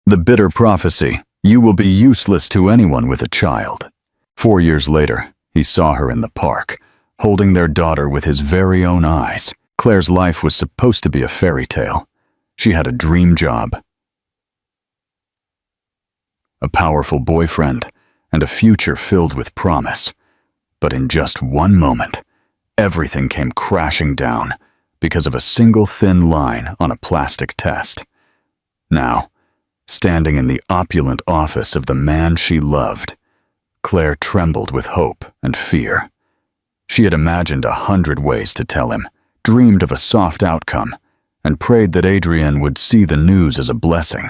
The bitter prophecy, you will be useless to anyone with a child. 4 years later, he saw her in the park, holding their daughter with his very own eyes. Claire's life was supposed to be a fairy tale. She had a dream job, a powerful boyfriend, and a future filled with promise. But in just one moment, everything came crashing down because of a single thin line on a plastic test. Now, standing in the opulent office of the man she loved, Claire trembled with hope and fear. She had imagined 100 ways to tell him, dreamed of a soft outcome, and prayed that Adrian would see the news as a blessing.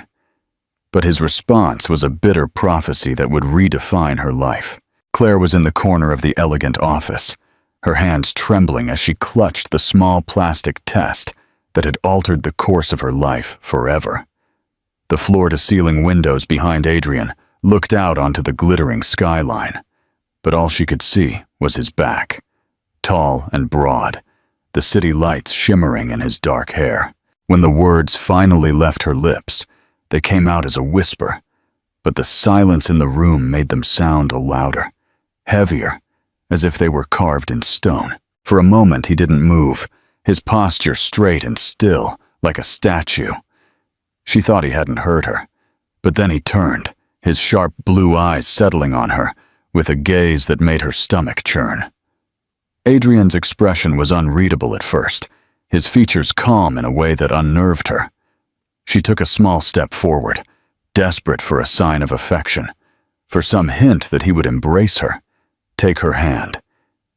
But his response was a bitter prophecy that would redefine her life. Claire was in the corner of the elegant office, her hands trembling as she clutched the small plastic test that had altered the course of her life forever. The floor-to-ceiling windows behind Adrian looked out onto the glittering skyline, but all she could see was his back, tall and broad, the city lights shimmering in his dark hair. When the words finally left her lips, they came out as a whisper, but the silence in the room made them sound louder, heavier, as if they were carved in stone. For a moment he didn't move, his posture straight and still, like a statue. She thought he hadn't heard her, but then he turned, his sharp blue eyes settling on her, with a gaze that made her stomach churn. Adrian's expression was unreadable at first, his features calm in a way that unnerved her. She took a small step forward, desperate for a sign of affection, for some hint that he would embrace her, take her hand,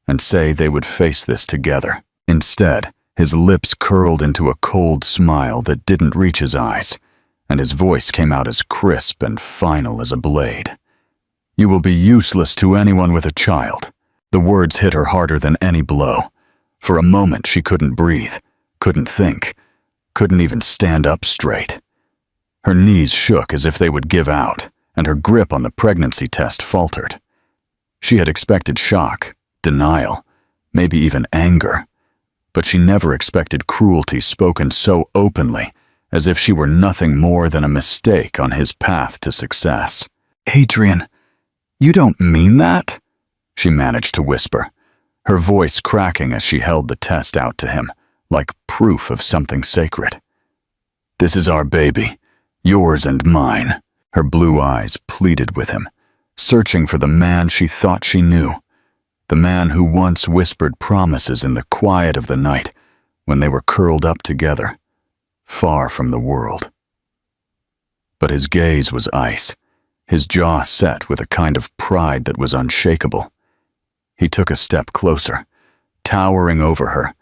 and say they would face this together. Instead, his lips curled into a cold smile that didn't reach his eyes, and his voice came out as crisp and final as a blade. You will be useless to anyone with a child. The words hit her harder than any blow. For a moment she couldn't breathe, couldn't think, couldn't even stand up straight. Her knees shook as if they would give out, and her grip on the pregnancy test faltered. She had expected shock, denial, maybe even anger, but she never expected cruelty spoken so openly, as if she were nothing more than a mistake on his path to success. "Adrian, you don't mean that?" she managed to whisper, her voice cracking as she held the test out to him, like proof of something sacred. "This is our baby, yours and mine." Her blue eyes pleaded with him, searching for the man she thought she knew, the man who once whispered promises in the quiet of the night when they were curled up together, far from the world. But his gaze was ice, his jaw set with a kind of pride that was unshakable. He took a step closer, towering over her,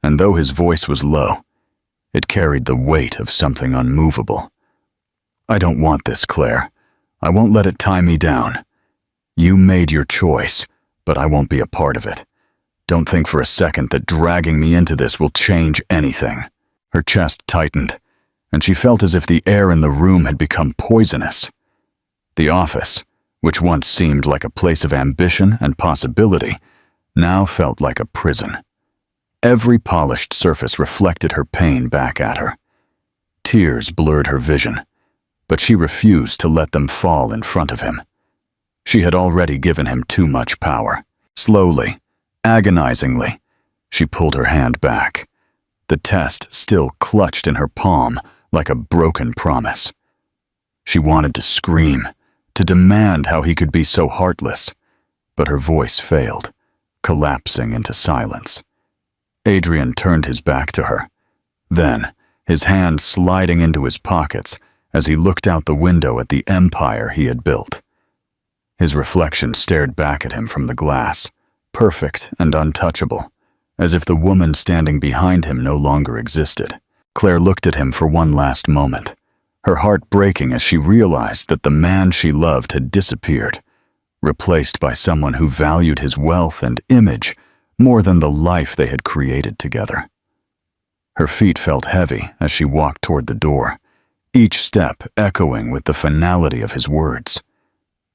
and though his voice was low, it carried the weight of something unmovable. "I don't want this, Claire. I won't let it tie me down. You made your choice, but I won't be a part of it. Don't think for a second that dragging me into this will change anything." Her chest tightened, and she felt as if the air in the room had become poisonous. The office, which once seemed like a place of ambition and possibility, now felt like a prison. Every polished surface reflected her pain back at her. Tears blurred her vision, but she refused to let them fall in front of him. She had already given him too much power. Slowly, agonizingly, she pulled her hand back, the test still clutched in her palm like a broken promise. She wanted to scream, to demand how he could be so heartless, but her voice failed, collapsing into silence. Adrian turned his back to her. Then, his hands sliding into his pockets as he looked out the window at the empire he had built. His reflection stared back at him from the glass, perfect and untouchable, as if the woman standing behind him no longer existed. Claire looked at him for one last moment, her heart breaking as she realized that the man she loved had disappeared, replaced by someone who valued his wealth and image more than the life they had created together. Her feet felt heavy as she walked toward the door, each step echoing with the finality of his words.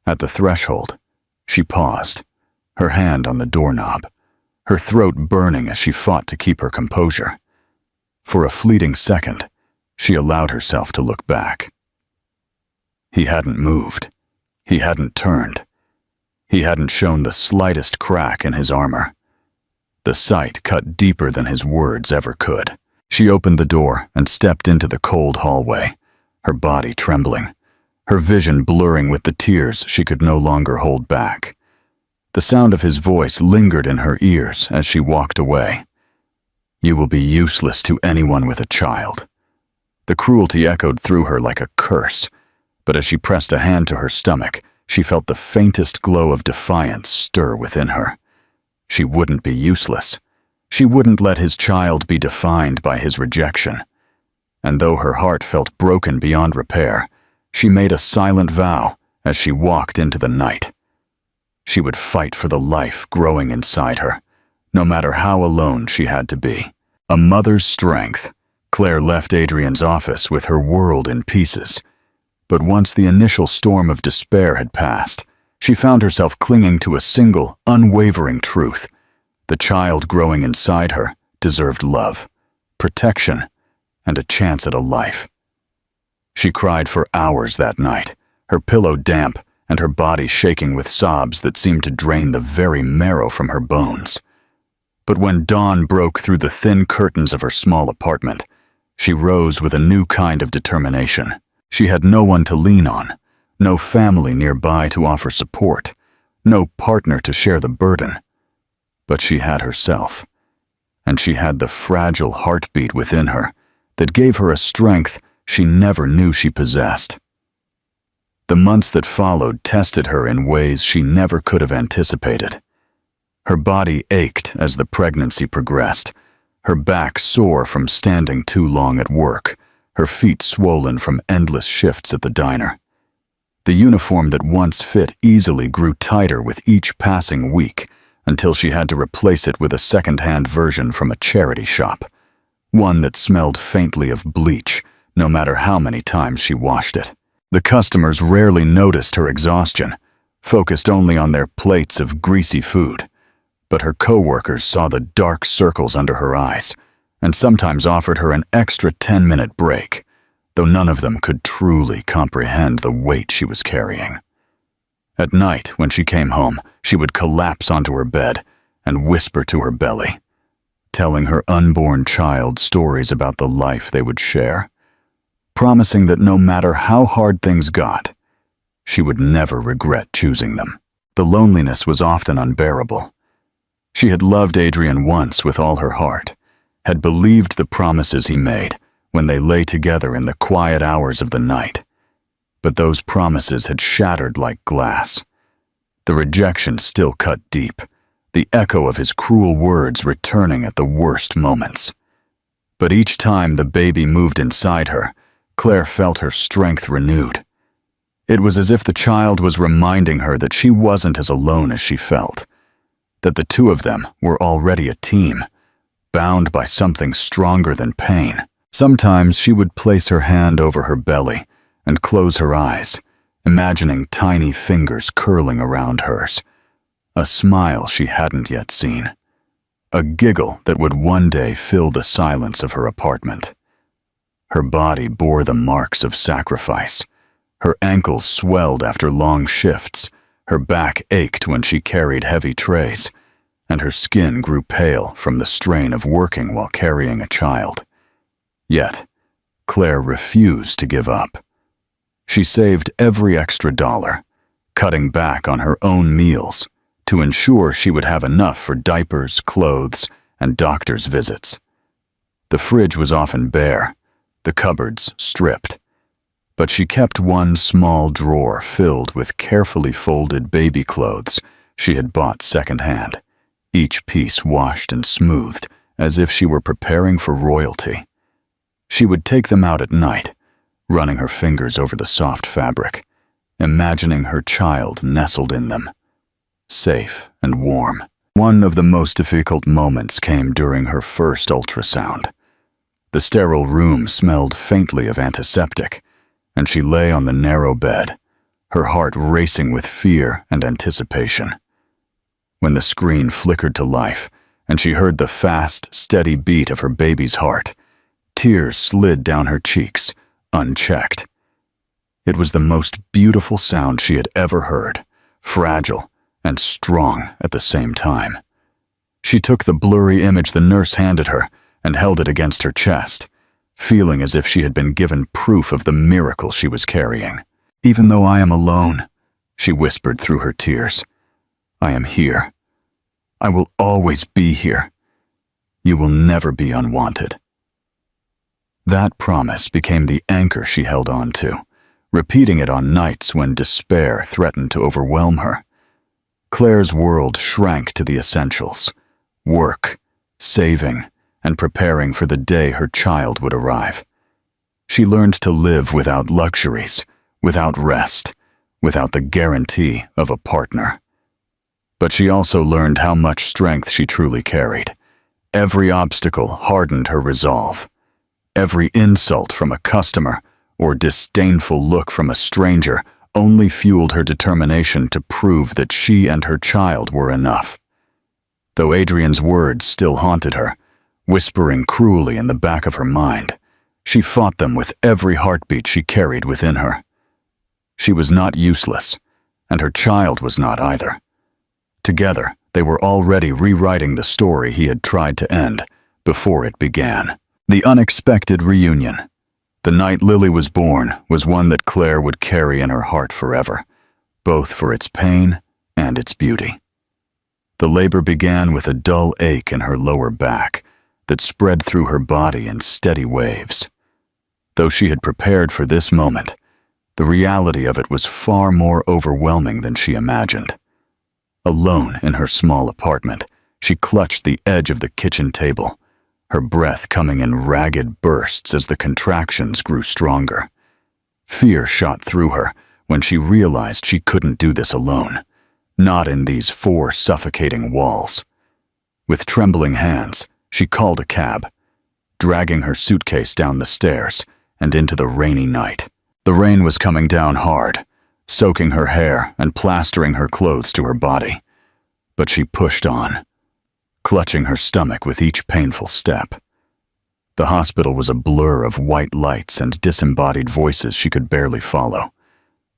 At the threshold, she paused, her hand on the doorknob, her throat burning as she fought to keep her composure. For a fleeting second, she allowed herself to look back. He hadn't moved. He hadn't turned. He hadn't shown the slightest crack in his armor. The sight cut deeper than his words ever could. She opened the door and stepped into the cold hallway, her body trembling, her vision blurring with the tears she could no longer hold back. The sound of his voice lingered in her ears as she walked away. "You will be useless to anyone with a child." The cruelty echoed through her like a curse, but as she pressed a hand to her stomach, she felt the faintest glow of defiance stir within her. She wouldn't be useless. She wouldn't let his child be defined by his rejection. And though her heart felt broken beyond repair, she made a silent vow as she walked into the night. She would fight for the life growing inside her, no matter how alone she had to be. A mother's strength. Claire left Adrian's office with her world in pieces. But once the initial storm of despair had passed, she found herself clinging to a single, unwavering truth. The child growing inside her deserved love, protection, and a chance at a life. She cried for hours that night, her pillow damp and her body shaking with sobs that seemed to drain the very marrow from her bones. But when dawn broke through the thin curtains of her small apartment, she rose with a new kind of determination. She had no one to lean on, no family nearby to offer support, no partner to share the burden. But she had herself, and she had the fragile heartbeat within her that gave her a strength she never knew she possessed. The months that followed tested her in ways she never could have anticipated. Her body ached as the pregnancy progressed, her back sore from standing too long at work, her feet swollen from endless shifts at the diner. The uniform that once fit easily grew tighter with each passing week until she had to replace it with a second-hand version from a charity shop, one that smelled faintly of bleach, no matter how many times she washed it. The customers rarely noticed her exhaustion, focused only on their plates of greasy food. But her coworkers saw the dark circles under her eyes, and sometimes offered her an extra 10-minute break, though none of them could truly comprehend the weight she was carrying. At night, when she came home, she would collapse onto her bed and whisper to her belly, telling her unborn child stories about the life they would share, promising that no matter how hard things got, she would never regret choosing them. The loneliness was often unbearable. She had loved Adrian once with all her heart, had believed the promises he made when they lay together in the quiet hours of the night. But those promises had shattered like glass. The rejection still cut deep, the echo of his cruel words returning at the worst moments. But each time the baby moved inside her, Claire felt her strength renewed. It was as if the child was reminding her that she wasn't as alone as she felt, that the two of them were already a team, bound by something stronger than pain. Sometimes she would place her hand over her belly and close her eyes, imagining tiny fingers curling around hers, a smile she hadn't yet seen, a giggle that would one day fill the silence of her apartment. Her body bore the marks of sacrifice. Her ankles swelled after long shifts, her back ached when she carried heavy trays, and her skin grew pale from the strain of working while carrying a child. Yet, Claire refused to give up. She saved every extra dollar, cutting back on her own meals to ensure she would have enough for diapers, clothes, and doctor's visits. The fridge was often bare, the cupboards stripped, but she kept one small drawer filled with carefully folded baby clothes she had bought secondhand, each piece washed and smoothed as if she were preparing for royalty. She would take them out at night, running her fingers over the soft fabric, imagining her child nestled in them, safe and warm. One of the most difficult moments came during her first ultrasound. The sterile room smelled faintly of antiseptic, and she lay on the narrow bed, her heart racing with fear and anticipation. When the screen flickered to life, and she heard the fast, steady beat of her baby's heart, tears slid down her cheeks, unchecked. It was the most beautiful sound she had ever heard, fragile and strong at the same time. She took the blurry image the nurse handed her and held it against her chest, feeling as if she had been given proof of the miracle she was carrying. "Even though I am alone," she whispered through her tears, "I am here. I will always be here. You will never be unwanted." That promise became the anchor she held on to, repeating it on nights when despair threatened to overwhelm her. Claire's world shrank to the essentials: work, saving, and preparing for the day her child would arrive. She learned to live without luxuries, without rest, without the guarantee of a partner. But she also learned how much strength she truly carried. Every obstacle hardened her resolve. Every insult from a customer or disdainful look from a stranger only fueled her determination to prove that she and her child were enough. Though Adrian's words still haunted her, whispering cruelly in the back of her mind, she fought them with every heartbeat she carried within her. She was not useless, and her child was not either. Together, they were already rewriting the story he had tried to end before it began. The unexpected reunion. The night Lily was born was one that Claire would carry in her heart forever, both for its pain and its beauty. The labor began with a dull ache in her lower back that spread through her body in steady waves. Though she had prepared for this moment, the reality of it was far more overwhelming than she imagined. Alone in her small apartment, she clutched the edge of the kitchen table, her breath coming in ragged bursts as the contractions grew stronger. Fear shot through her when she realized she couldn't do this alone, not in these four suffocating walls. With trembling hands, she called a cab, dragging her suitcase down the stairs and into the rainy night. The rain was coming down hard, soaking her hair and plastering her clothes to her body. But she pushed on, clutching her stomach with each painful step. The hospital was a blur of white lights and disembodied voices she could barely follow.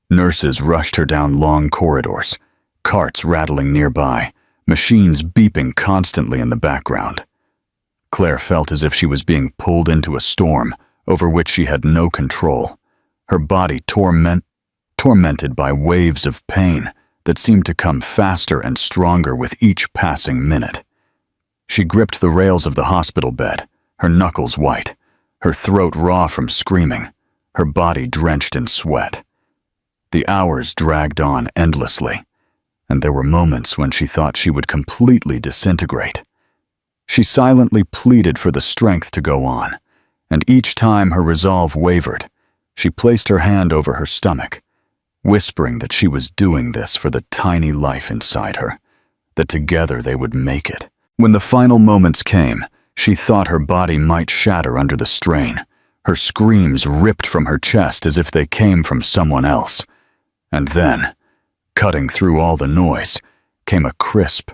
Nurses rushed her down long corridors, carts rattling nearby, machines beeping constantly in the background. Claire felt as if she was being pulled into a storm over which she had no control, her body tormented by waves of pain that seemed to come faster and stronger with each passing minute. She gripped the rails of the hospital bed, her knuckles white, her throat raw from screaming, her body drenched in sweat. The hours dragged on endlessly, and there were moments when she thought she would completely disintegrate. She silently pleaded for the strength to go on, and each time her resolve wavered, she placed her hand over her stomach, whispering that she was doing this for the tiny life inside her, that together they would make it. When the final moments came, she thought her body might shatter under the strain, her screams ripped from her chest as if they came from someone else. And then, cutting through all the noise, came a crisp,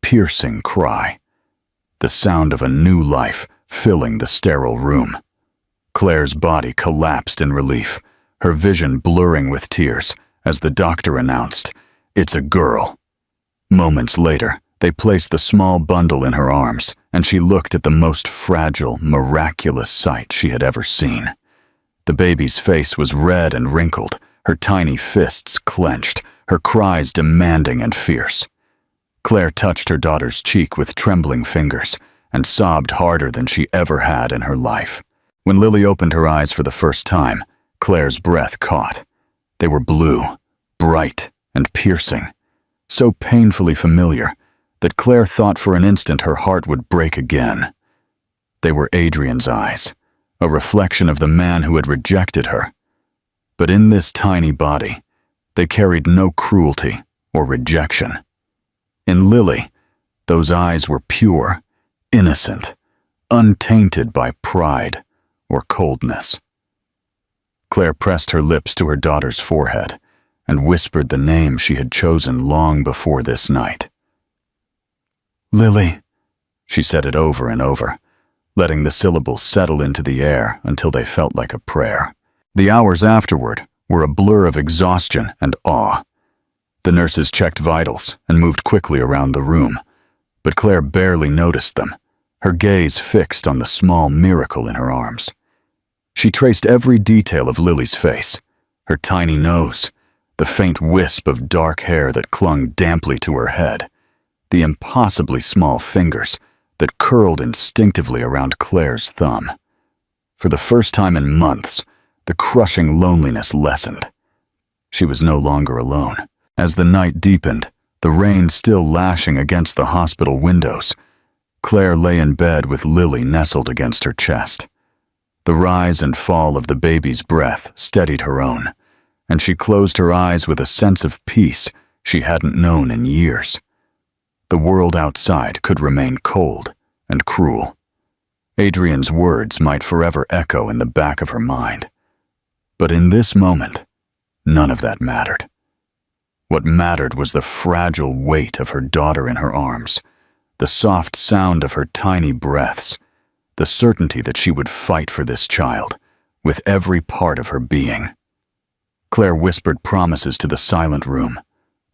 piercing cry, the sound of a new life filling the sterile room. Claire's body collapsed in relief, her vision blurring with tears as the doctor announced, "It's a girl." Moments later, they placed the small bundle in her arms, and she looked at the most fragile, miraculous sight she had ever seen. The baby's face was red and wrinkled, her tiny fists clenched, her cries demanding and fierce. Claire touched her daughter's cheek with trembling fingers and sobbed harder than she ever had in her life. When Lily opened her eyes for the first time, Claire's breath caught. They were blue, bright, and piercing, so painfully familiar that Claire thought for an instant her heart would break again. They were Adrian's eyes, a reflection of the man who had rejected her. But in this tiny body, they carried no cruelty or rejection. In Lily, those eyes were pure, innocent, untainted by pride or coldness. Claire pressed her lips to her daughter's forehead and whispered the name she had chosen long before this night. "Lily," she said it over and over, letting the syllables settle into the air until they felt like a prayer. The hours afterward were a blur of exhaustion and awe. The nurses checked vitals and moved quickly around the room, but Claire barely noticed them, her gaze fixed on the small miracle in her arms. She traced every detail of Lily's face, her tiny nose, the faint wisp of dark hair that clung damply to her head, the impossibly small fingers that curled instinctively around Claire's thumb. For the first time in months, the crushing loneliness lessened. She was no longer alone. As the night deepened, the rain still lashing against the hospital windows, Claire lay in bed with Lily nestled against her chest. The rise and fall of the baby's breath steadied her own, and she closed her eyes with a sense of peace she hadn't known in years. The world outside could remain cold and cruel. Adrian's words might forever echo in the back of her mind. But in this moment, none of that mattered. What mattered was the fragile weight of her daughter in her arms, the soft sound of her tiny breaths, the certainty that she would fight for this child with every part of her being. Claire whispered promises to the silent room,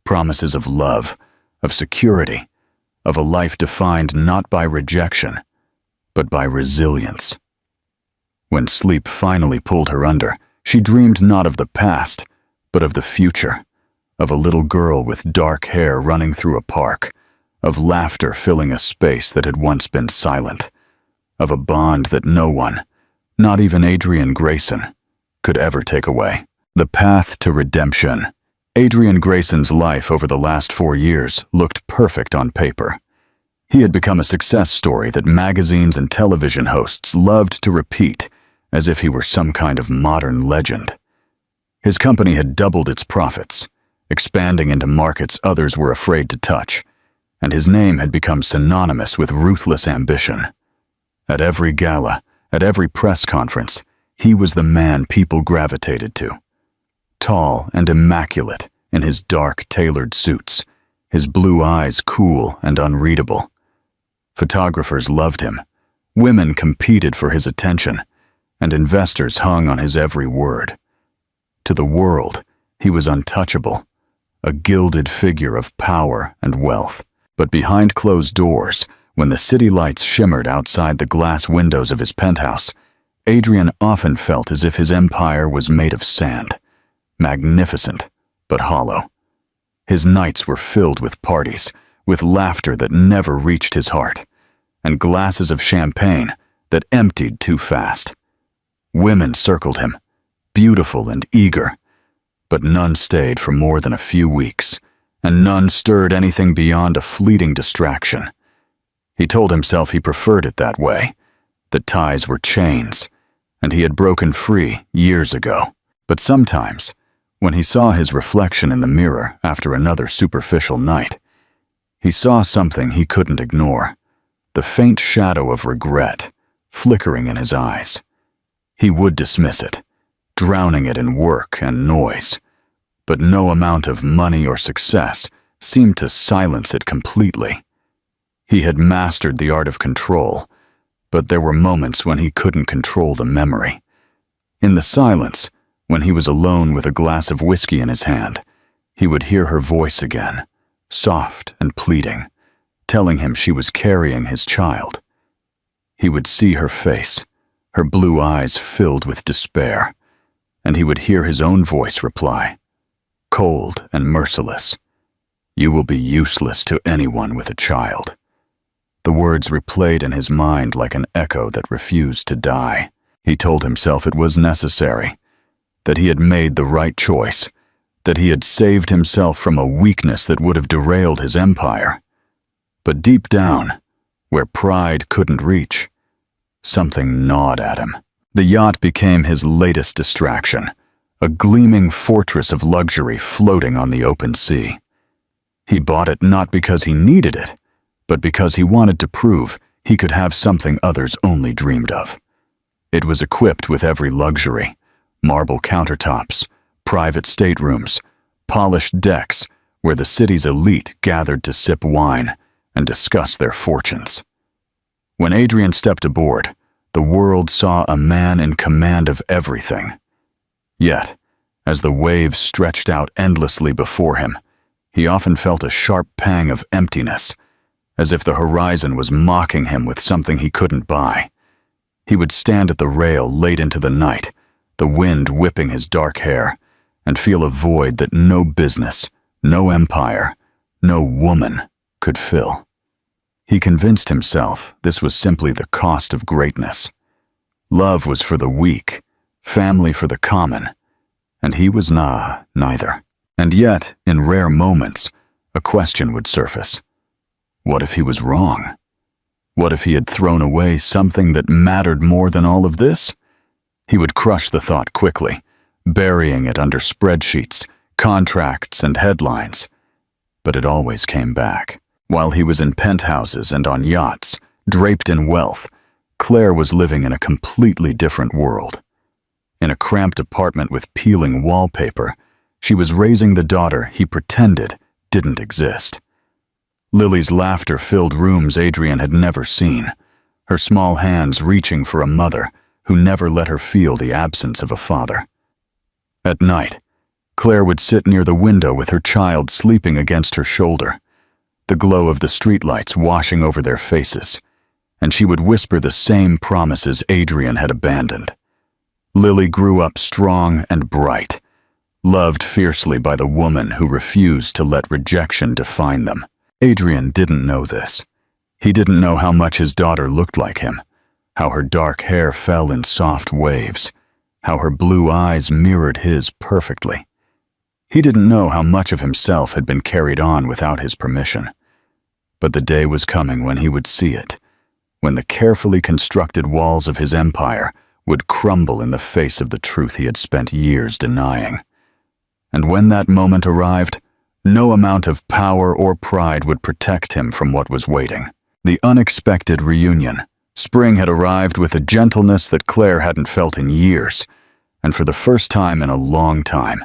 promises of love, of security, of a life defined not by rejection, but by resilience. When sleep finally pulled her under, she dreamed not of the past, but of the future, of a little girl with dark hair running through a park, of laughter filling a space that had once been silent, of a bond that no one, not even Adrian Grayson, could ever take away. The path to redemption. Adrian Grayson's life over the last 4 years looked perfect on paper. He had become a success story that magazines and television hosts loved to repeat as if he were some kind of modern legend. His company had doubled its profits, expanding into markets others were afraid to touch, and his name had become synonymous with ruthless ambition. At every gala, at every press conference, he was the man people gravitated to. Tall and immaculate in his dark, tailored suits, his blue eyes cool and unreadable. Photographers loved him, women competed for his attention, and investors hung on his every word. To the world, he was untouchable, a gilded figure of power and wealth. But behind closed doors, when the city lights shimmered outside the glass windows of his penthouse, Adrian often felt as if his empire was made of sand, magnificent but hollow. His nights were filled with parties, with laughter that never reached his heart, and glasses of champagne that emptied too fast. Women circled him, beautiful and eager, but none stayed for more than a few weeks, and none stirred anything beyond a fleeting distraction. He told himself he preferred it that way, that ties were chains, and he had broken free years ago. But sometimes, when he saw his reflection in the mirror after another superficial night, he saw something he couldn't ignore, the faint shadow of regret flickering in his eyes. He would dismiss it, drowning it in work and noise, but no amount of money or success seemed to silence it completely. He had mastered the art of control, but there were moments when he couldn't control the memory. In the silence, when he was alone with a glass of whiskey in his hand, he would hear her voice again, soft and pleading, telling him she was carrying his child. He would see her face, her blue eyes filled with despair, and he would hear his own voice reply, cold and merciless, "You will be useless to anyone with a child." The words replayed in his mind like an echo that refused to die. He told himself it was necessary, that he had made the right choice, that he had saved himself from a weakness that would have derailed his empire. But deep down, where pride couldn't reach, something gnawed at him. The yacht became his latest distraction, a gleaming fortress of luxury floating on the open sea. He bought it not because he needed it, but because he wanted to prove he could have something others only dreamed of. It was equipped with every luxury: marble countertops, private staterooms, polished decks where the city's elite gathered to sip wine and discuss their fortunes. When Adrian stepped aboard, the world saw a man in command of everything. Yet, As the waves stretched out endlessly before him, he often felt a sharp pang of emptiness, as if the horizon was mocking him with something he couldn't buy. He would stand at the rail late into the night, the wind whipping his dark hair, and feel a void that no business, no empire, no woman could fill. He convinced himself this was simply the cost of greatness. Love was for the weak, family for the common, and he was neither. And yet, in rare moments, a question would surface. What if he was wrong? What if he had thrown away something that mattered more than all of this? He would crush the thought quickly, burying it under spreadsheets, contracts, and headlines. But it always came back. While he was in penthouses and on yachts, draped in wealth, Claire was living in a completely different world. In a cramped apartment with peeling wallpaper, she was raising the daughter he pretended didn't exist. Lily's laughter filled rooms Adrian had never seen, her small hands reaching for a mother who never let her feel the absence of a father. At night, Claire would sit near the window with her child sleeping against her shoulder, the glow of the streetlights washing over their faces, and she would whisper the same promises Adrian had abandoned. Lily grew up strong and bright, loved fiercely by the woman who refused to let rejection define them. Adrian didn't know this. He didn't know how much his daughter looked like him, how her dark hair fell in soft waves, how her blue eyes mirrored his perfectly. He didn't know how much of himself had been carried on without his permission. But the day was coming when he would see it, when the carefully constructed walls of his empire would crumble in the face of the truth he had spent years denying. And when that moment arrived, no amount of power or pride would protect him from what was waiting. The unexpected reunion. Spring had arrived with a gentleness that Claire hadn't felt in years, and for the first time in a long time,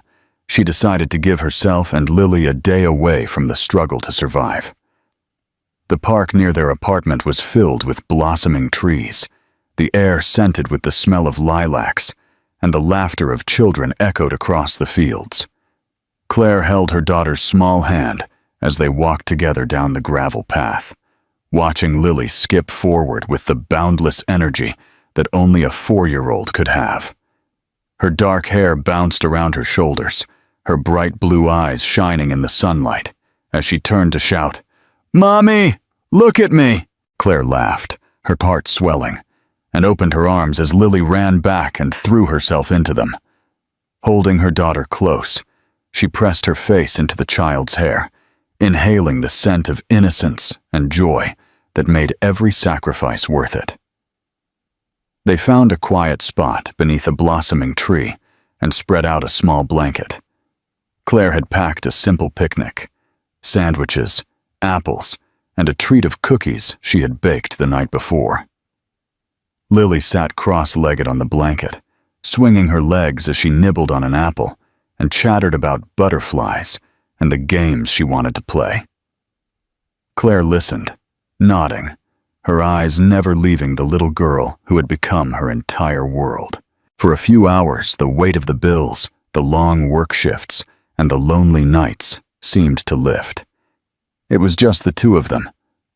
she decided to give herself and Lily a day away from the struggle to survive. The park near their apartment was filled with blossoming trees, the air scented with the smell of lilacs, and the laughter of children echoed across the fields. Claire held her daughter's small hand as they walked together down the gravel path, watching Lily skip forward with the boundless energy that only a 4-year-old could have. Her dark hair bounced around her shoulders, her bright blue eyes shining in the sunlight, as she turned to shout, "Mommy, look at me!" Claire laughed, her heart swelling, and opened her arms as Lily ran back and threw herself into them. Holding her daughter close, she pressed her face into the child's hair, inhaling the scent of innocence and joy that made every sacrifice worth it. They found a quiet spot beneath a blossoming tree and spread out a small blanket. Claire had packed a simple picnic, sandwiches, apples, and a treat of cookies she had baked the night before. Lily sat cross-legged on the blanket, swinging her legs as she nibbled on an apple and chattered about butterflies and the games she wanted to play. Claire listened, nodding, her eyes never leaving the little girl who had become her entire world. For a few hours, the weight of the bills, the long work shifts, and the lonely nights seemed to lift. It was just the two of them,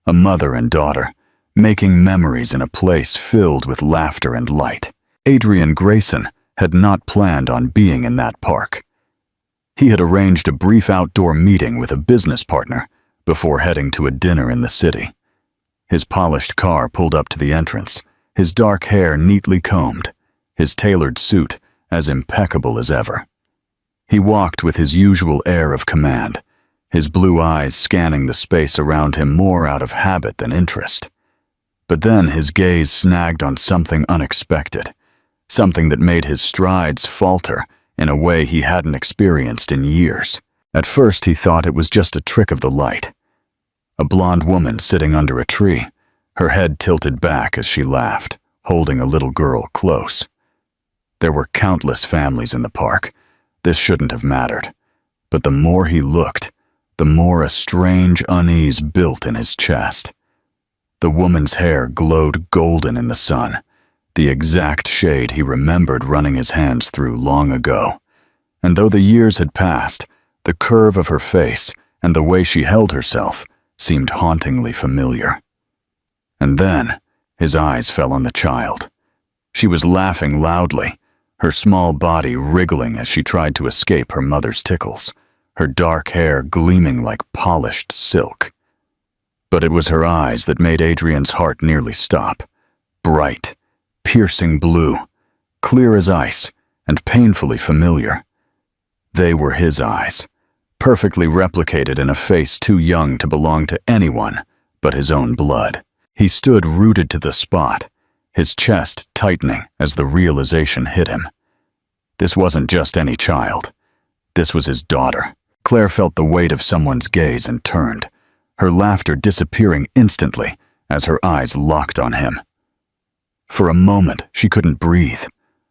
a mother and daughter, making memories in a place filled with laughter and light. Adrian Grayson had not planned on being in that park. He had arranged a brief outdoor meeting with a business partner before heading to a dinner in the city. His polished car pulled up to the entrance, his dark hair neatly combed, his tailored suit as impeccable as ever. He walked with his usual air of command, his blue eyes scanning the space around him more out of habit than interest. But then his gaze snagged on something unexpected, something that made his strides falter in a way he hadn't experienced in years. At first he thought it was just a trick of the light. A blonde woman sitting under a tree, her head tilted back as she laughed, holding a little girl close. There were countless families in the park. This shouldn't have mattered. But the more he looked, the more a strange unease built in his chest. The woman's hair glowed golden in the sun, the exact shade he remembered running his hands through long ago, And though the years had passed, the curve of her face and the way she held herself seemed hauntingly familiar. And then, his eyes fell on the child. She was laughing loudly, her small body wriggling as she tried to escape her mother's tickles, her dark hair gleaming like polished silk. But it was her eyes that made Adrian's heart nearly stop. Bright, piercing blue, clear as ice, and painfully familiar. They were his eyes, perfectly replicated in a face too young to belong to anyone but his own blood. He stood rooted to the spot, his chest tightening as the realization hit him. This wasn't just any child. This was his daughter. Claire felt the weight of someone's gaze and turned, her laughter disappearing instantly as her eyes locked on him. For a moment, she couldn't breathe,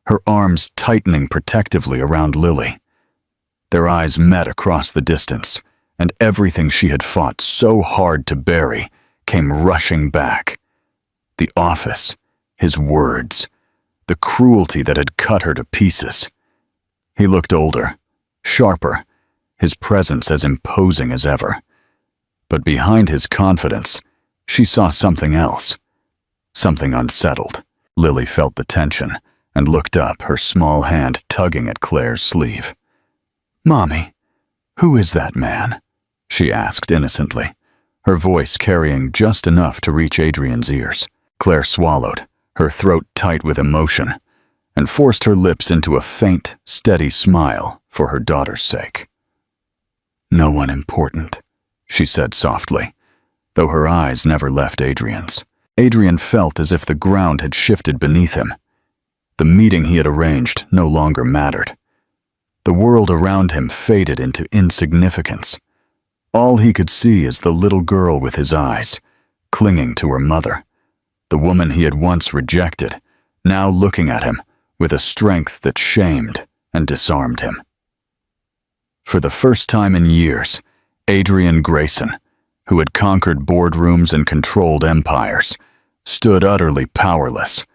her arms tightening protectively around Lily. Their eyes met across the distance, and everything she had fought so hard to bury came rushing back. The office, his words, the cruelty that had cut her to pieces. He looked older, sharper, his presence as imposing as ever. But behind his confidence, she saw something else, something unsettled. Lily felt the tension and looked up, her small hand tugging at Claire's sleeve. "Mommy, who is that man?" she asked innocently, her voice carrying just enough to reach Adrian's ears. Claire swallowed, her throat tight with emotion, and forced her lips into a faint, steady smile for her daughter's sake. "No one important," she said softly, though her eyes never left Adrian's. Adrian felt as if the ground had shifted beneath him. The meeting he had arranged no longer mattered. The world around him faded into insignificance. All he could see is the little girl with his eyes, clinging to her mother, the woman he had once rejected, now looking at him with a strength that shamed and disarmed him. For the first time in years, Adrian Grayson, who had conquered boardrooms and controlled empires, stood utterly powerless,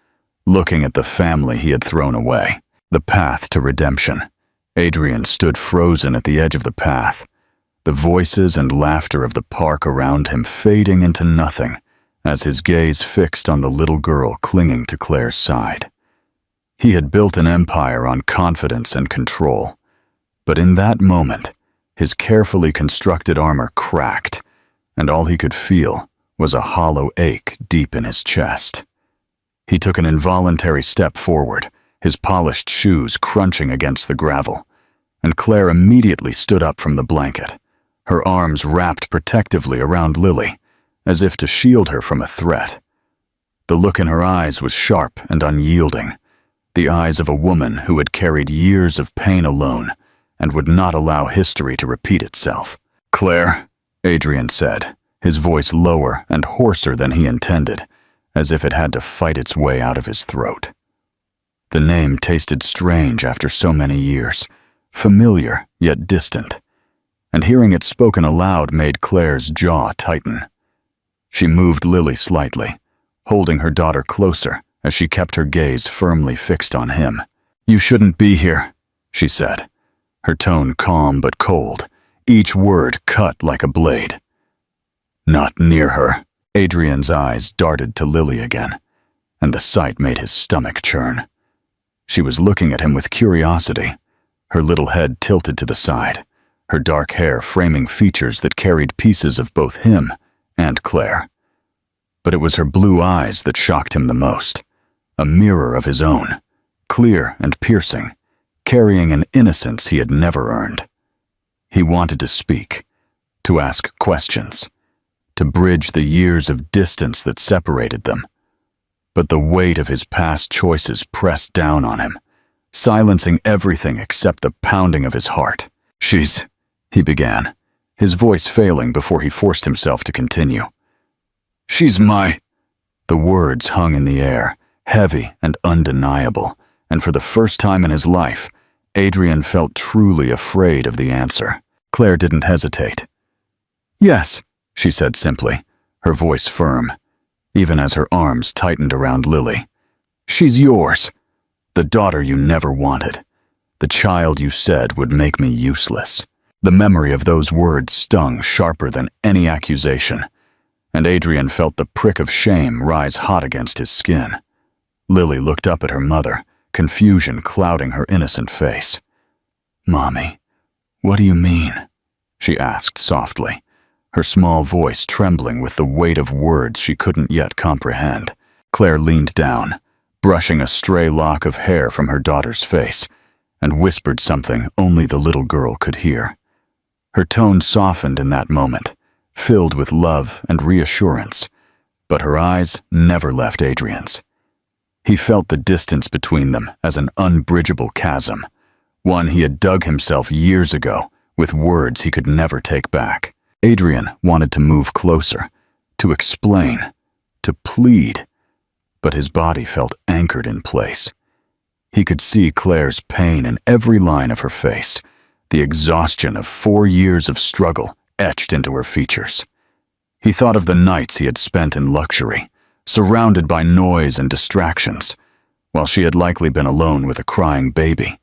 looking at the family he had thrown away. The path to redemption. Adrian stood frozen at the edge of the path, the voices and laughter of the park around him fading into nothing as his gaze fixed on the little girl clinging to Claire's side. He had built an empire on confidence and control, but in that moment, his carefully constructed armor cracked, and all he could feel was a hollow ache deep in his chest. He took an involuntary step forward, his polished shoes crunching against the gravel, and Claire immediately stood up from the blanket, her arms wrapped protectively around Lily, as if to shield her from a threat. The look in her eyes was sharp and unyielding, the eyes of a woman who had carried years of pain alone and would not allow history to repeat itself. "Claire," Adrian said, his voice lower and hoarser than he intended, as if it had to fight its way out of his throat. The name tasted strange after so many years, familiar yet distant, and hearing it spoken aloud made Claire's jaw tighten. She moved Lily slightly, holding her daughter closer as she kept her gaze firmly fixed on him. "You shouldn't be here," she said, her tone calm but cold, each word cut like a blade. "Not near her." Adrian's eyes darted to Lily again, and the sight made his stomach churn. She was looking at him with curiosity, her little head tilted to the side, her dark hair framing features that carried pieces of both him and Claire. But it was her blue eyes that shocked him the most, a mirror of his own, clear and piercing, carrying an innocence he had never earned. He wanted to speak, to ask questions, to bridge the years of distance that separated them. But the weight of his past choices pressed down on him, silencing everything except the pounding of his heart. He began, his voice failing before he forced himself to continue. "She's my—" The words hung in the air, heavy and undeniable, and for the first time in his life, Adrian felt truly afraid of the answer. Claire didn't hesitate. "Yes," she said simply, her voice firm, even as her arms tightened around Lily. "She's yours, the daughter you never wanted, The child you said would make me useless. The memory of those words stung sharper than any accusation, and Adrian felt the prick of shame rise hot against his skin. Lily looked up at her mother, confusion clouding her innocent face. "Mommy, what do you mean?" she asked softly, her small voice trembling with the weight of words she couldn't yet comprehend. Claire leaned down, brushing a stray lock of hair from her daughter's face, and whispered something only the little girl could hear. Her tone softened in that moment, filled with love and reassurance, but her eyes never left Adrian's. He felt the distance between them as an unbridgeable chasm, one he had dug himself years ago with words he could never take back. Adrian wanted to move closer, to explain, to plead, but his body felt anchored in place. He could see Claire's pain in every line of her face, the exhaustion of 4 years of struggle etched into her features. He thought of the nights he had spent in luxury, surrounded by noise and distractions, while she had likely been alone with a crying baby,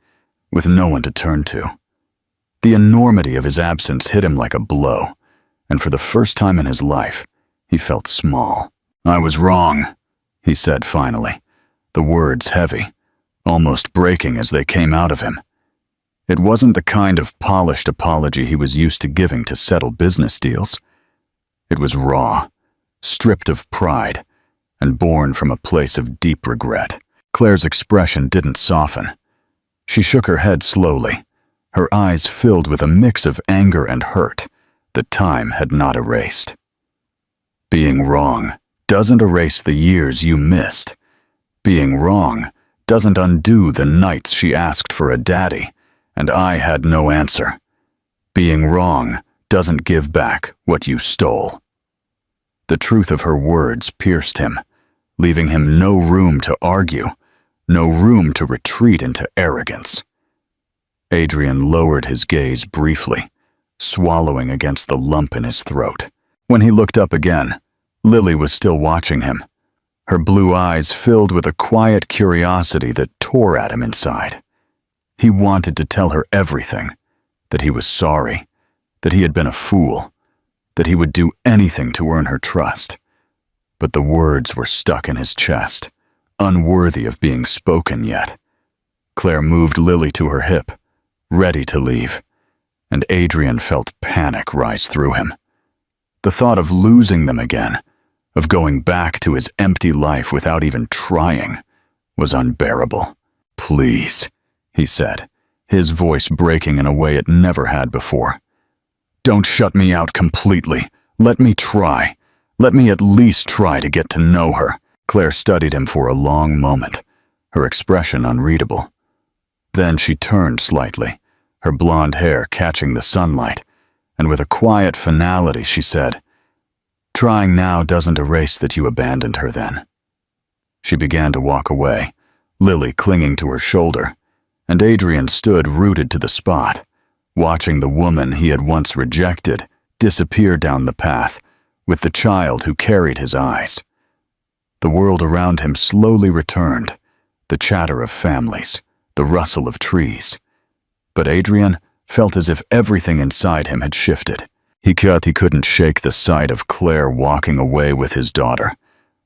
with no one to turn to. The enormity of his absence hit him like a blow, and for the first time in his life, he felt small. "I was wrong," he said finally, the words heavy, almost breaking as they came out of him. It wasn't the kind of polished apology he was used to giving to settle business deals. It was raw, stripped of pride, and born from a place of deep regret. Claire's expression didn't soften. She shook her head slowly, her eyes filled with a mix of anger and hurt that time had not erased. Being wrong doesn't erase the years you missed. Being wrong doesn't undo the nights she asked for a daddy, and I had no answer. Being wrong doesn't give back what you stole. The truth of her words pierced him, leaving him no room to argue, no room to retreat into arrogance. Adrian lowered his gaze briefly, swallowing against the lump in his throat. When he looked up again, Lily was still watching him, her blue eyes filled with a quiet curiosity that tore at him inside. He wanted to tell her everything, that he was sorry, that he had been a fool, that he would do anything to earn her trust. But the words were stuck in his chest, unworthy of being spoken yet. Claire moved Lily to her hip, ready to leave, and Adrian felt panic rise through him. The thought of losing them again, of going back to his empty life without even trying, was unbearable. "Please," he said, his voice breaking in a way it never had before. "Don't shut me out completely. Let me try. Let me at least try to get to know her." Claire studied him for a long moment, her expression unreadable. Then she turned slightly, her blonde hair catching the sunlight, and with a quiet finality she said, "Trying now doesn't erase that you abandoned her then." She began to walk away, Lily clinging to her shoulder, and Adrian stood rooted to the spot, watching the woman he had once rejected disappear down the path with the child who carried his eyes. The world around him slowly returned, the chatter of families, the rustle of trees. But Adrian felt as if everything inside him had shifted. He couldn't shake the sight of Claire walking away with his daughter,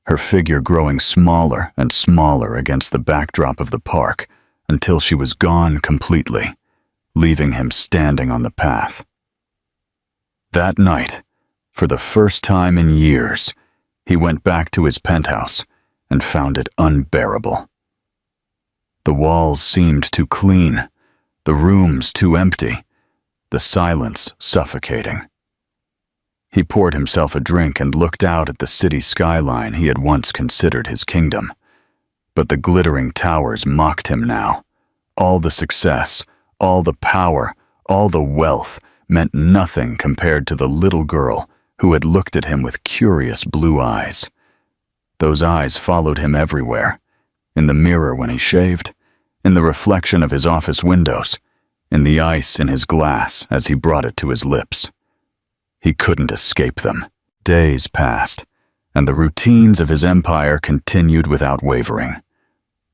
her figure growing smaller and smaller against the backdrop of the park until she was gone completely, leaving him standing on the path. That night, for the first time in years, he went back to his penthouse and found it unbearable. The walls seemed too clean, the rooms too empty, the silence suffocating. He poured himself a drink and looked out at the city skyline he had once considered his kingdom. But the glittering towers mocked him now. All the success, all the power, all the wealth meant nothing compared to the little girl who had looked at him with curious blue eyes. Those eyes followed him everywhere, in the mirror when he shaved, in the reflection of his office windows, in the ice in his glass as he brought it to his lips. He couldn't escape them. Days passed, and the routines of his empire continued without wavering.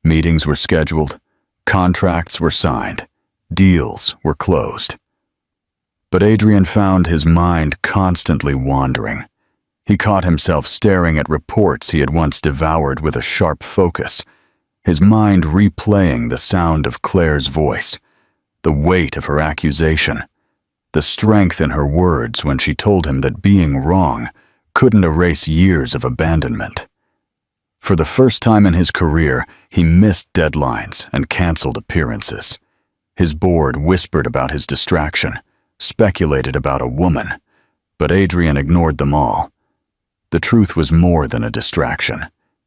Meetings were scheduled, contracts were signed, Deals were closed. But Adrian found his mind constantly wandering. He caught himself staring at reports he had once devoured with a sharp focus, his mind replaying the sound of Claire's voice, the weight of her accusation, the strength in her words when she told him that being wrong couldn't erase years of abandonment. For the first time in his career, he missed deadlines and canceled appearances. His board whispered about his distraction, speculated about a woman, but Adrian ignored them all. The truth was more than a distraction.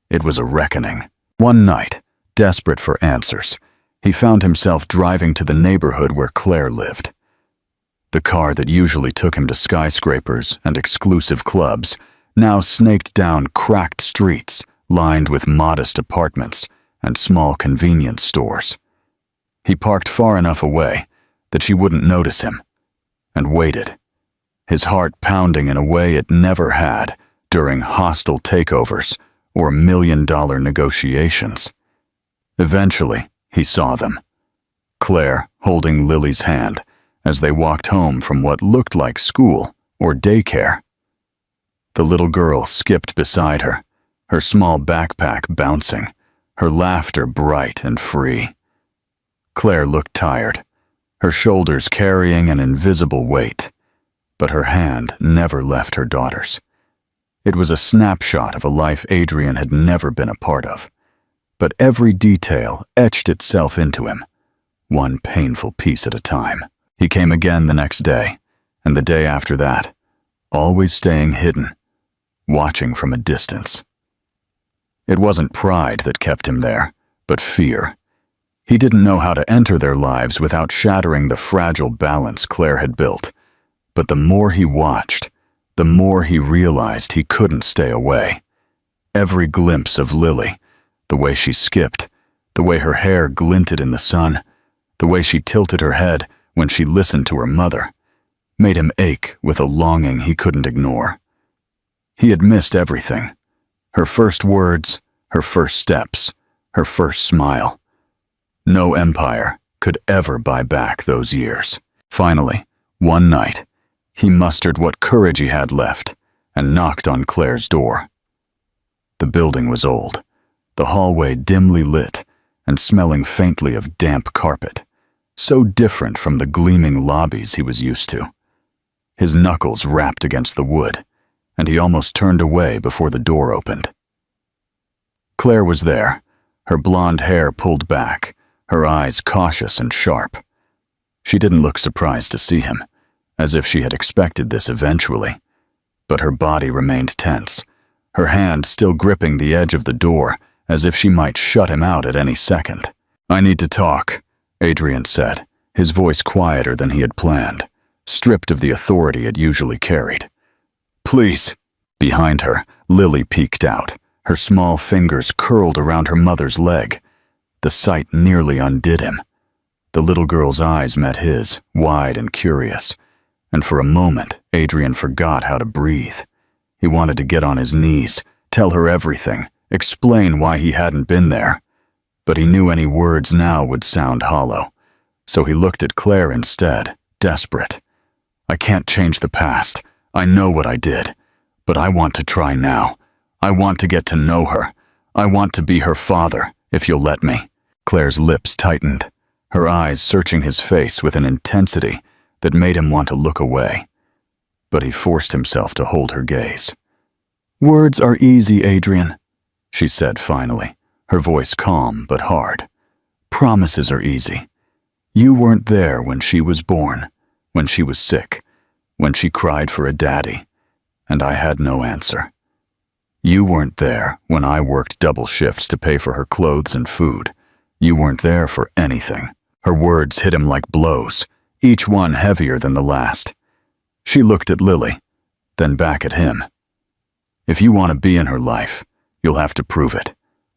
It was a reckoning. One night, desperate for answers, he found himself driving to the neighborhood where Claire lived. The car that usually took him to skyscrapers and exclusive clubs now snaked down cracked streets lined with modest apartments and small convenience stores. He parked far enough away that she wouldn't notice him, and waited, his heart pounding in a way it never had during hostile takeovers or million-dollar negotiations. Eventually, he saw them. Claire holding Lily's hand as they walked home from what looked like school or daycare. The little girl skipped beside her, her small backpack bouncing, her laughter bright and free. Claire looked tired, her shoulders carrying an invisible weight, but her hand never left her daughter's. It was a snapshot of a life Adrian had never been a part of, but every detail etched itself into him, one painful piece at a time. He came again the next day, and the day after that, always staying hidden, watching from a distance. It wasn't pride that kept him there, but fear. He didn't know how to enter their lives without shattering the fragile balance Claire had built, but the more he watched, the more he realized he couldn't stay away. Every glimpse of Lily, the way she skipped, the way her hair glinted in the sun, the way she tilted her head when she listened to her mother, made him ache with a longing he couldn't ignore. He had missed everything. Her first words, her first steps, her first smile. No empire could ever buy back those years. Finally, one night, he mustered what courage he had left and knocked on Claire's door. The building was old, the hallway dimly lit and smelling faintly of damp carpet, so different from the gleaming lobbies he was used to. His knuckles rapped against the wood, and he almost turned away before the door opened. Claire was there, her blonde hair pulled back, her eyes cautious and sharp. She didn't look surprised to see him, as if she had expected this eventually, but her body remained tense, her hand still gripping the edge of the door as if she might shut him out at any second. "I need to talk," Adrian said, his voice quieter than he had planned, stripped of the authority it usually carried. "Please." Behind her, Lily peeked out, her small fingers curled around her mother's leg. The sight nearly undid him. The little girl's eyes met his, wide and curious, and for a moment, Adrian forgot how to breathe. He wanted to get on his knees, tell her everything, explain why he hadn't been there. But he knew any words now would sound hollow, so he looked at Claire instead, desperate. "I can't change the past. I know what I did. But I want to try now. I want to get to know her. I want to be her father, if you'll let me." Claire's lips tightened, her eyes searching his face with an intensity that made him want to look away. But he forced himself to hold her gaze. "Words are easy, Adrian," she said finally, her voice calm but hard. "Promises are easy. You weren't there when she was born, when she was sick, when she cried for a daddy, and I had no answer. You weren't there when I worked double shifts to pay for her clothes and food. You weren't there for anything." Her words hit him like blows, each one heavier than the last. She looked at Lily, then back at him. "If you want to be in her life, you'll have to prove it.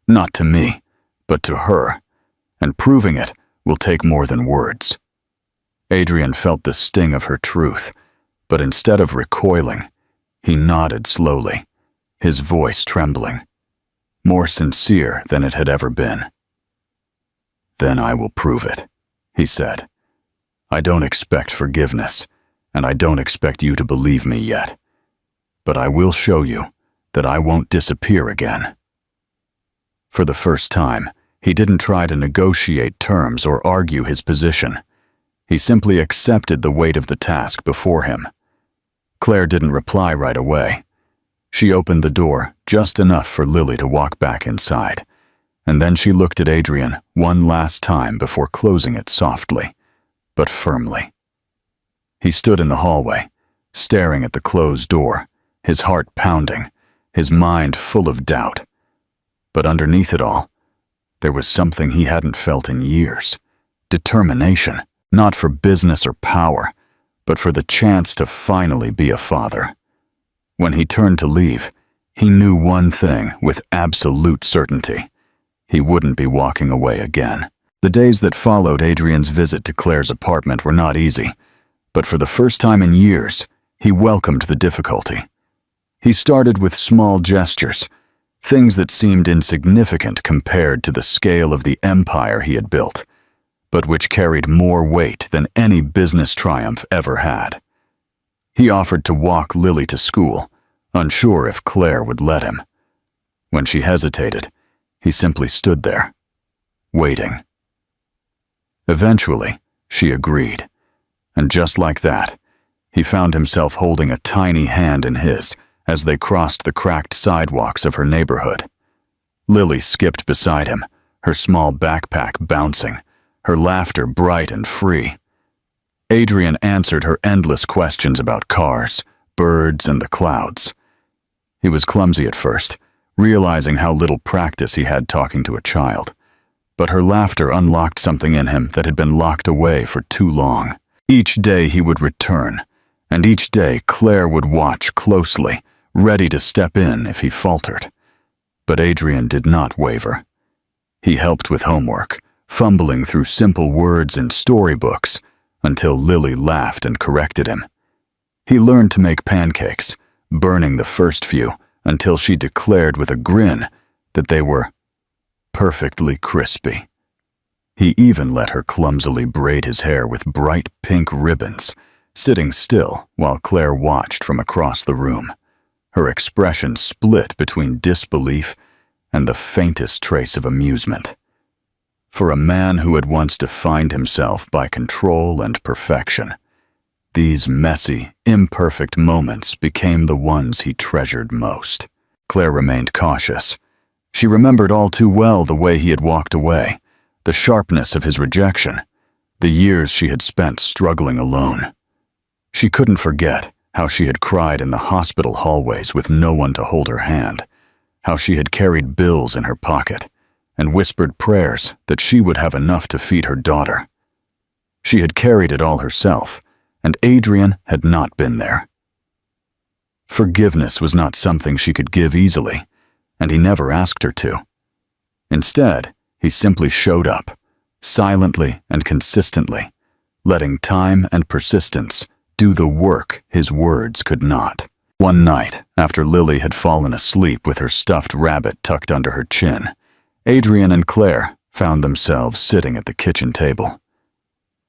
Not to me, but to her. And proving it will take more than words." Adrian felt the sting of her truth, but instead of recoiling, he nodded slowly, his voice trembling, more sincere than it had ever been. "Then I will prove it," he said, I don't expect forgiveness, and I don't expect you to believe me yet. But I will show you that I won't disappear again." For the first time, he didn't try to negotiate terms or argue his position. He simply accepted the weight of the task before him. Claire didn't reply right away. She opened the door just enough for Lily to walk back inside, and then she looked at Adrian one last time before closing it softly, but firmly. He stood in the hallway, staring at the closed door, his heart pounding, his mind full of doubt. But underneath it all, there was something he hadn't felt in years: determination, not for business or power, but for the chance to finally be a father. When he turned to leave, he knew one thing with absolute certainty: he wouldn't be walking away again. The days that followed Adrian's visit to Claire's apartment were not easy, but for the first time in years, he welcomed the difficulty. He started with small gestures, things that seemed insignificant compared to the scale of the empire he had built, but which carried more weight than any business triumph ever had. He offered to walk Lily to school, unsure if Claire would let him. When she hesitated, he simply stood there, waiting. Eventually, she agreed, and just like that, he found himself holding a tiny hand in his as they crossed the cracked sidewalks of her neighborhood. Lily skipped beside him, her small backpack bouncing, her laughter bright and free. Adrian answered her endless questions about cars, birds, and the clouds. He was clumsy at first, realizing how little practice he had talking to a child. But her laughter unlocked something in him that had been locked away for too long. Each day he would return, and each day Claire would watch closely, ready to step in if he faltered. But Adrian did not waver. He helped with homework, fumbling through simple words in storybooks until Lily laughed and corrected him. He learned to make pancakes, burning the first few until she declared with a grin that they were perfectly crispy. He even let her clumsily braid his hair with bright pink ribbons, sitting still while Claire watched from across the room, her expression split between disbelief and the faintest trace of amusement. For a man who had once defined himself by control and perfection, these messy, imperfect moments became the ones he treasured most. Claire remained cautious. She remembered all too well the way he had walked away, the sharpness of his rejection, the years she had spent struggling alone. She couldn't forget how she had cried in the hospital hallways with no one to hold her hand, how she had carried bills in her pocket and whispered prayers that she would have enough to feed her daughter. She had carried it all herself, and Adrian had not been there. Forgiveness was not something she could give easily, and he never asked her to. Instead, he simply showed up, silently and consistently, letting time and persistence do the work his words could not. One night, after Lily had fallen asleep with her stuffed rabbit tucked under her chin, Adrian and Claire found themselves sitting at the kitchen table.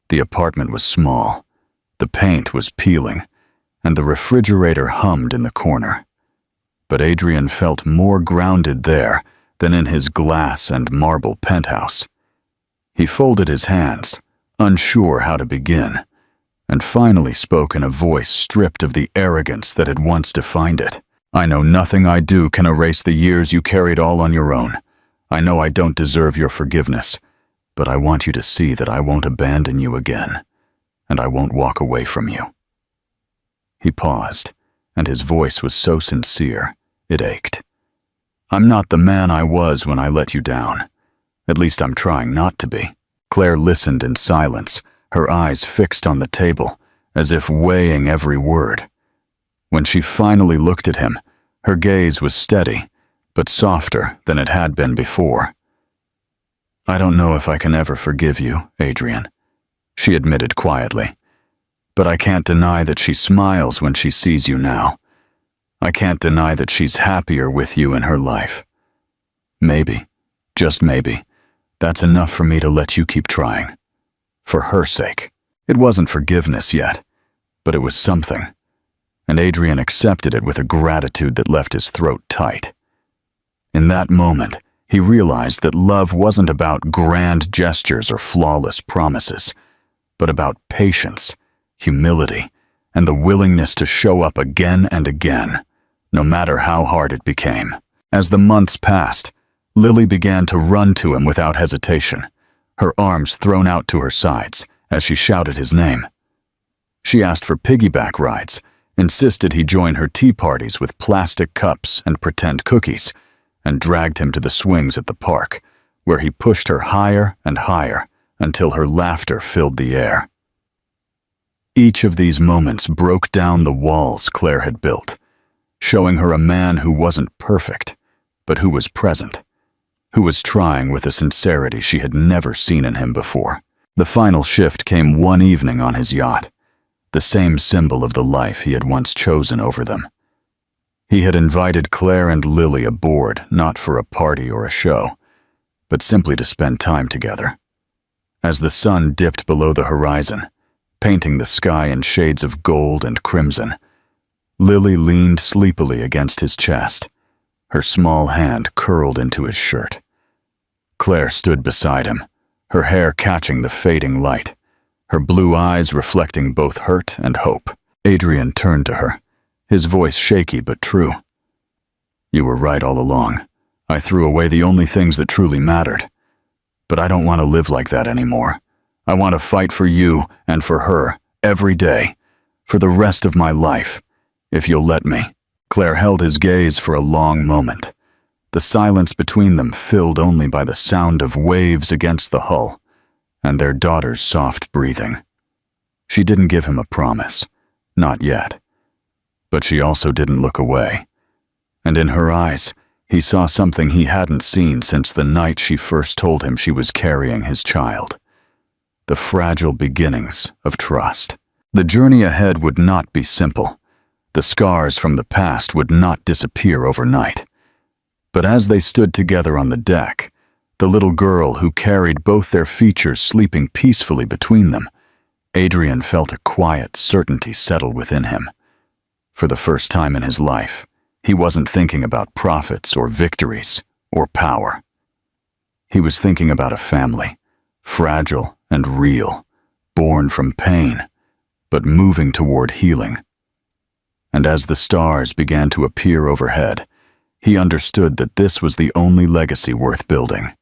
The apartment was small, the paint was peeling, and the refrigerator hummed in the corner. But Adrian felt more grounded there than in his glass and marble penthouse. He folded his hands, unsure how to begin, and finally spoke in a voice stripped of the arrogance that had once defined it. "I know nothing I do can erase the years you carried all on your own. I know I don't deserve your forgiveness, but I want you to see that I won't abandon you again, and I won't walk away from you." He paused, and his voice was so sincere, it ached. "I'm not the man I was when I let you down. At least I'm trying not to be." Claire listened in silence, her eyes fixed on the table, as if weighing every word. When she finally looked at him, her gaze was steady, but softer than it had been before. "I don't know if I can ever forgive you, Adrian," she admitted quietly. "But I can't deny that she smiles when she sees you now. I can't deny that she's happier with you in her life. Maybe, just maybe, that's enough for me to let you keep trying. For her sake." It wasn't forgiveness yet, but it was something, and Adrian accepted it with a gratitude that left his throat tight. In that moment, he realized that love wasn't about grand gestures or flawless promises, but about patience, humility, and the willingness to show up again and again, no matter how hard it became. As the months passed, Lily began to run to him without hesitation, her arms thrown out to her sides as she shouted his name. She asked for piggyback rides, insisted he join her tea parties with plastic cups and pretend cookies, and dragged him to the swings at the park, where he pushed her higher and higher until her laughter filled the air. Each of these moments broke down the walls Claire had built, showing her a man who wasn't perfect, but who was present, who was trying with a sincerity she had never seen in him before. The final shift came one evening on his yacht, the same symbol of the life he had once chosen over them. He had invited Claire and Lily aboard not for a party or a show, but simply to spend time together. As the sun dipped below the horizon, painting the sky in shades of gold and crimson, Lily leaned sleepily against his chest, her small hand curled into his shirt. Claire stood beside him, her hair catching the fading light, her blue eyes reflecting both hurt and hope. Adrian turned to her, his voice shaky but true. "You were right all along. I threw away the only things that truly mattered. But I don't want to live like that anymore. I want to fight for you and for her, every day, for the rest of my life, if you'll let me." Claire held his gaze for a long moment, the silence between them filled only by the sound of waves against the hull and their daughter's soft breathing. She didn't give him a promise, not yet. But she also didn't look away, and in her eyes, he saw something he hadn't seen since the night she first told him she was carrying his child. The fragile beginnings of trust. The journey ahead would not be simple. The scars from the past would not disappear overnight. But as they stood together on the deck, the little girl who carried both their features sleeping peacefully between them, Adrian felt a quiet certainty settle within him. For the first time in his life, he wasn't thinking about profits or victories or power. He was thinking about a family, fragile and real, born from pain, but moving toward healing. And as the stars began to appear overhead, he understood that this was the only legacy worth building.